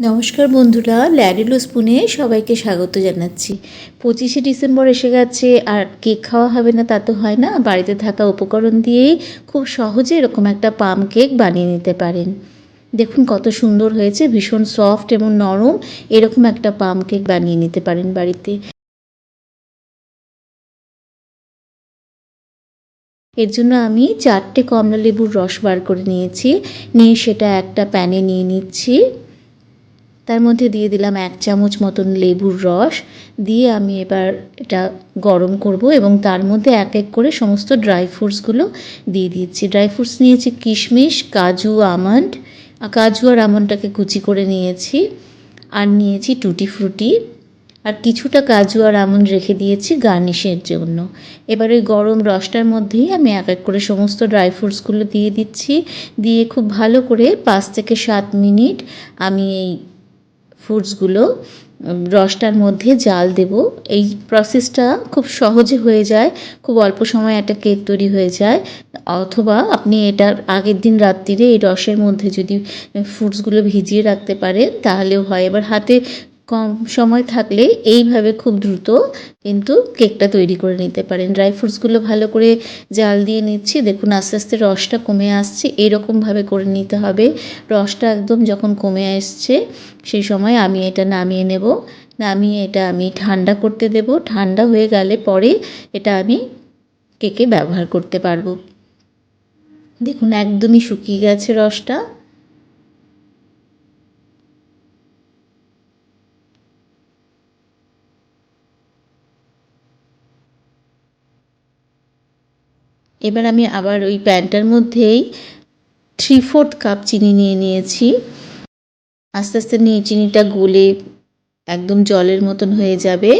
নমস্কার বন্ধুরা, ল্যাডিলো স্পুনে সবাইকে স্বাগত জানাচ্ছি। 25শে ডিসেম্বর এসে গেছে, আর কেক খাওয়া হবে না তা তো হয় না। বাড়িতে থাকা উপকরণ দিয়েই খুব সহজে এরকম একটা পাম কেক বানিয়ে নিতে পারেন। দেখুন কত সুন্দর হয়েছে, ভীষণ সফট এবং নরম। এরকম একটা পাম কেক বানিয়ে নিতে পারেন বাড়িতে। এর জন্য আমি 4টে কমলা লেবুর রস বার করে নিয়েছি। নিয়ে সেটা একটা প্যানে নিয়ে নিচ্ছি। তার মধ্যে দিয়ে দিলাম 1 চামচ মতন লেবুর রস। দিয়ে আমি এবার এটা গরম করব এবং তার মধ্যে এক এক করে সমস্ত ড্রাই ফ্রুটসগুলো দিয়ে দিচ্ছি। ড্রাই ফ্রুটস নিয়েছি কিশমিশ, কাজু, আমন্ড। কাজু আর আমন্ডটাকে কুচি করে নিয়েছি। আর নিয়েছি টুটি ফ্রুটি। আর কিছুটা কাজু আর আমন্ড রেখে দিয়েছি গার্নিশের জন্য। এবার ওই গরম রসটার মধ্যেই আমি এক এক করে সমস্ত ড্রাই ফ্রুটসগুলো দিয়ে দিচ্ছি। দিয়ে খুব ভালো করে 5 থেকে 7 মিনিট আমি এই ফ্রুটসগুলো রসটার মধ্যে জাল দেব। এই প্রসেসটা খুব সহজে হয়ে যায়, খুব অল্প সময়ে একটা কেক তৈরি হয়ে যায়। অথবা আপনি এটার আগের দিন রাত্রিরে এই রসের মধ্যে যদি ফ্রুটসগুলো ভিজিয়ে রাখতে পারেন তাহলেও হয়। এবার হাতে কম সময় থাকলে এইভাবে খুব দ্রুত কিন্তু কেকটা তৈরি করে নিতে পারেন। ড্রাই ফ্রুটসগুলো ভালো করে জাল দিয়ে নিচ্ছি। দেখুন আস্তে আস্তে রসটা কমে আসছে, এরকমভাবে করে নিতে হবে। রসটা একদম যখন কমে আসছে সেই সময় আমি এটা নামিয়ে নেব। নামিয়ে এটা আমি ঠান্ডা করতে দেব। ঠান্ডা হয়ে গেলে পরে এটা আমি কেকে ব্যবহার করতে পারবো। দেখুন একদমই শুকিয়ে গেছে রসটা। এবার আমি আবার ওই প্যানটার মধ্যেই 3/4 কাপ চিনি নিয়ে নিয়েছি। আস্তে আস্তে নিয়ে চিনিটা গলে একদম জলের মতন হয়ে যাবে।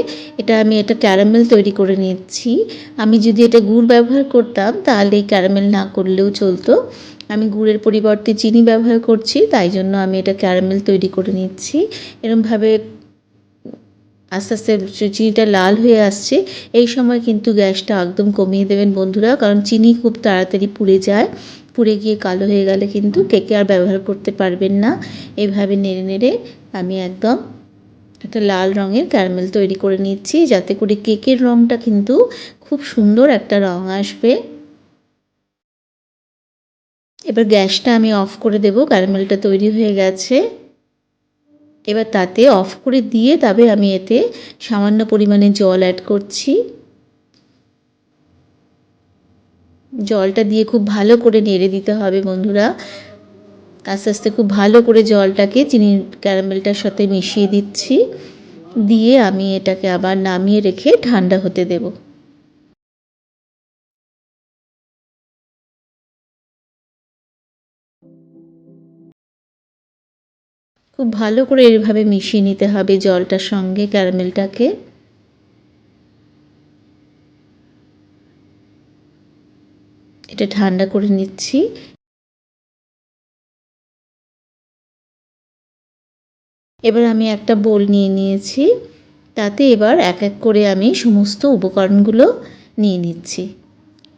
এটা ক্যারামেল তৈরি করে নিচ্ছি। আমি যদি এটা গুড় ব্যবহার করতাম তাহলে ক্যারামেল না করলেও চলতো। আমি গুড়ের পরিবর্তে চিনি ব্যবহার করছি, তাই জন্য আমি এটা ক্যারামেল তৈরি করে নিচ্ছি। এরমভাবে আস্তে আস্তে চিনিটা লাল হয়ে আসছে। এই সময় কিন্তু গ্যাসটা একদম কমিয়ে দেবেন বন্ধুরা, কারণ চিনি খুব তাড়াতাড়ি পুড়ে যায়। পুড়ে গিয়ে কালো হয়ে গেলে কিন্তু কেকে আর ব্যবহার করতে পারবেন না। এইভাবে নেড়ে নেড়ে আমি একদম একটা লাল রঙের ক্যারামেল তৈরি করে নিচ্ছি, যাতে করে কেকের রঙটা কিন্তু খুব সুন্দর একটা রঙ আসবে। এবার গ্যাসটা আমি অফ করে দেব। ক্যারামেলটা তৈরি হয়ে গেছে। এবার তাতে অফ করে দিয়ে তবে আমি এতে সামান্য পরিমাণে জল অ্যাড করছি। জলটা দিয়ে খুব ভালো করে নেড়ে দিতে হবে বন্ধুরা। আস্তে আস্তে খুব ভালো করে জলটাকে চিনির ক্যারামেলটার সাথে মিশিয়ে দিচ্ছি। দিয়ে আমি এটাকে আবার নামিয়ে রেখে ঠান্ডা হতে দেব। খুব ভালো করে এভাবে মিশিয়ে নিতে হবে জলটার সঙ্গে ক্যারামেলটাকে। এটা ঠান্ডা করে নিচ্ছি। এবার আমি একটা বোল নিয়ে নিয়েছি। তাতে এবার এক এক করে আমি সমস্ত উপকরণগুলো নিয়ে নিচ্ছি।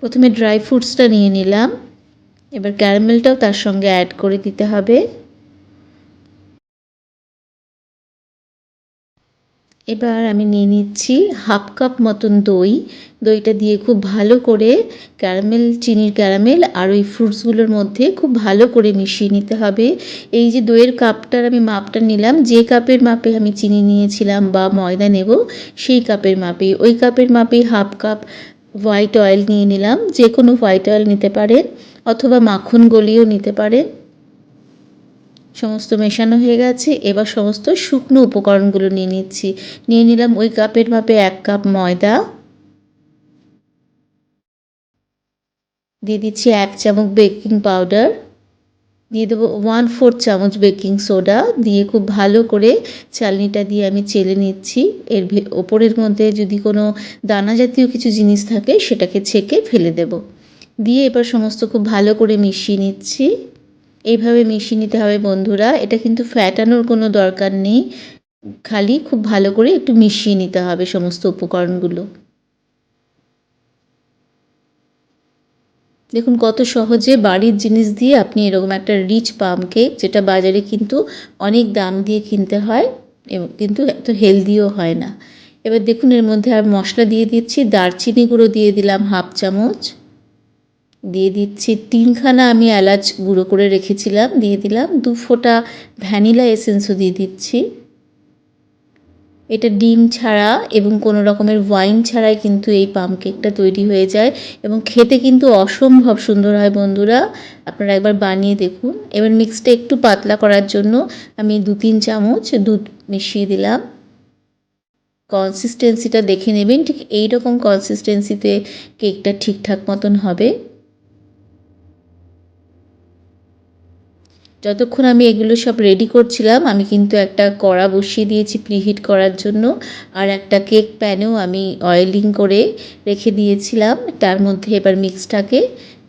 প্রথমে ড্রাই ফ্রুটসটা নিয়ে নিলাম। এবার ক্যারামেলটাও তার সঙ্গে অ্যাড করে দিতে হবে। এবার আমি নিয়ে নিচ্ছি 1/2 কাপ মতন দই। দইটা দিয়ে খুব ভালো করে চিনির ক্যারামেল আর ওই ফ্রুটসগুলোর মধ্যে খুব ভালো করে মিশিয়ে নিতে হবে। এই যে দইয়ের কাপটার আমি মাপটা নিলাম, যে কাপের মাপে আমি চিনি নিয়েছিলাম বা ময়দা নেব সেই কাপের মাপেই, ওই কাপের মাপেই 1/2 কাপ হোয়াইট অয়েল নিয়ে নিলাম। যে কোনো হোয়াইট অয়েল নিতে পারেন অথবা মাখন গলিয়েও নিতে পারেন। সমস্ত মেশানো হয়ে গেছে। এবার সমস্ত শুকনো উপকরণগুলো নিয়ে নিচ্ছি। নিয়ে নিলাম ওই কাপের মাপে 1 কাপ ময়দা। দিয়ে দিচ্ছি 1 চামচ বেকিং পাউডার। দিয়ে দেবো 1/4 চামচ বেকিং সোডা। দিয়ে খুব ভালো করে চালনিটা দিয়ে আমি চেলে নিচ্ছি। এর ওপরের মধ্যে যদি কোনো দানা জাতীয় কিছু জিনিস থাকে সেটাকে ছেঁকে ফেলে দেব। দিয়ে এবার সমস্ত খুব ভালো করে মিশিয়ে নিচ্ছি। এইভাবে মিশিয়ে নিতে হবে বন্ধুরা। এটা কিন্তু ফ্যাটানোর কোনো দরকার নেই, খালি খুব ভালো করে একটু মিশিয়ে নিতে হবে সমস্ত উপকরণগুলো। দেখুন কত সহজে বাড়ির জিনিস দিয়ে আপনি এরকম একটা রিচ প্লাম কেক, যেটা বাজারে কিন্তু অনেক দাম দিয়ে কিনতে হয় এবং কিন্তু এত হেলদিও হয় না। এবার দেখুন এর মধ্যে আর মশলা দিয়ে দিচ্ছি, দারচিনি গুঁড়ো দিয়ে দিলাম 1/2 চামচ, দিয়ে দিচ্ছি 3খানা আমি এলাচ গুঁড়ো করে রেখেছিলাম, দিয়ে দিলাম 2 ফোঁটা ভ্যানিলা এসেন্সও দিয়ে দিচ্ছি। এটা ডিম ছাড়া এবং কোনো রকমের ওয়াইন ছাড়াই কিন্তু এই প্লাম কেকটা তৈরি হয়ে যায় এবং খেতে কিন্তু অসম্ভব সুন্দর হয় বন্ধুরা। আপনারা একবার বানিয়ে দেখুন। এবার মিক্সটা একটু পাতলা করার জন্য আমি 2-3 চামচ দুধ মিশিয়ে দিলাম। কনসিস্টেন্সিটা দেখে নেবেন, ঠিক এই রকম কনসিস্টেন্সিতে কেকটা ঠিকঠাক মতন হবে। যতক্ষণ আমি এগুলো সব রেডি করছিলাম আমি কিন্তু একটা কড়া বসিয়ে দিয়েছি প্রিহিট করার জন্য, আর একটা কেক প্যানেও আমি অয়েলিং করে রেখে দিয়েছিলাম। তার মধ্যে এবার মিক্সটাকে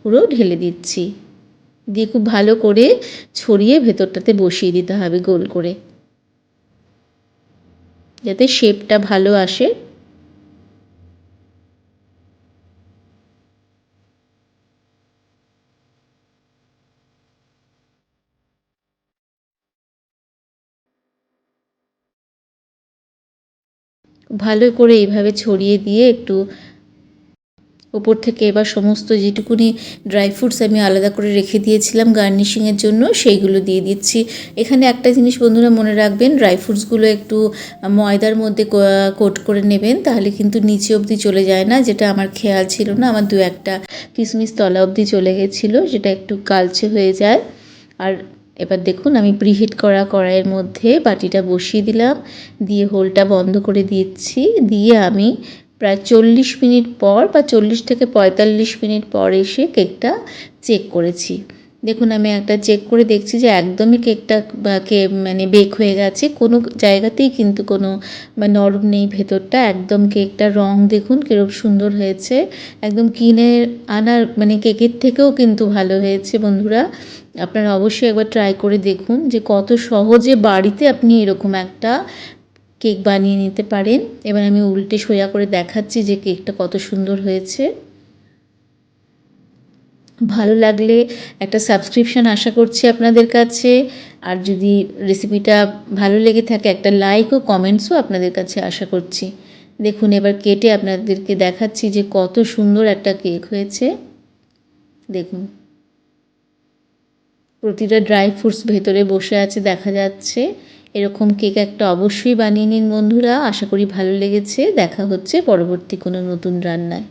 পুরো ঢেলে দিচ্ছি, দিয়ে খুব ভালো করে ছড়িয়ে ভেতরটাতে বসিয়ে দিতে হবে গোল করে, যাতে শেপটা ভালো আসে। ভালো করে এইভাবে ছড়িয়ে দিয়ে একটু ওপর থেকে এবার সমস্ত যেটুকুনি ড্রাই ফ্রুটস আমি আলাদা করে রেখে দিয়েছিলাম গার্নিশিংয়ের জন্য সেইগুলো দিয়ে দিচ্ছি। এখানে একটা জিনিস বন্ধুরা মনে রাখবেন, ড্রাই ফ্রুটসগুলো একটু ময়দার মধ্যে কোট করে নেবেন, তাহলে কিন্তু নিচে অবধি চলে যায় না, যেটা আমার খেয়াল ছিল না। আমার 2-1টা কিশমিশ তলা অবধি চলে গেছিলো, যেটা একটু কালচে হয়ে যায়। আর এবার দেখুন আমি প্রিহিট করা কড়াইয়ের মধ্যে বাটিটা বসিয়ে দিলাম, দিয়ে হোলটা বন্ধ করে দিচ্ছি, দিয়ে আমি প্রায় 40 মিনিট পর বা 40 থেকে 45 মিনিট পর এসে কেকটা চেক করেছি। দেখুন আমি একটা চেক করে দেখছি যে একদমই কেকটা মানে বেক হয়ে গেছে, কোনো জায়গাতেই কিন্তু কোনো নরম নেই ভেতরটা, একদম কেকটার রং দেখুন কীরকম সুন্দর হয়েছে, একদম কিনে আনার মানে কেকের থেকেও কিন্তু ভালো হয়েছে বন্ধুরা। আপনারা অবশ্যই একবার ট্রাই করে দেখুন যে কত সহজে বাড়িতে আপনি এরকম একটা কেক বানিয়ে নিতে পারেন। এবার আমি উল্টে সোজা করে দেখাচ্ছি যে কেকটা কত সুন্দর হয়েছে। ভালো লাগলে একটা সাবস্ক্রিপশান আশা করছি আপনাদের কাছে, আর যদি রেসিপিটা ভালো লেগে থাকে একটা লাইক ও কমেন্টসও আপনাদের কাছে আশা করছি। দেখুন এবার কেটে আপনাদেরকে দেখাচ্ছি যে কত সুন্দর একটা কেক হয়েছে। দেখুন প্রতিটা ড্রাই ফ্রুটস ভেতরে বসে আছে দেখা যাচ্ছে। এরকম কেক একটা অবশ্যই বানিয়ে নিন বন্ধুরা, আশা করি ভালো লেগেছে। দেখা হচ্ছে পরবর্তী কোনো নতুন রান্নায়।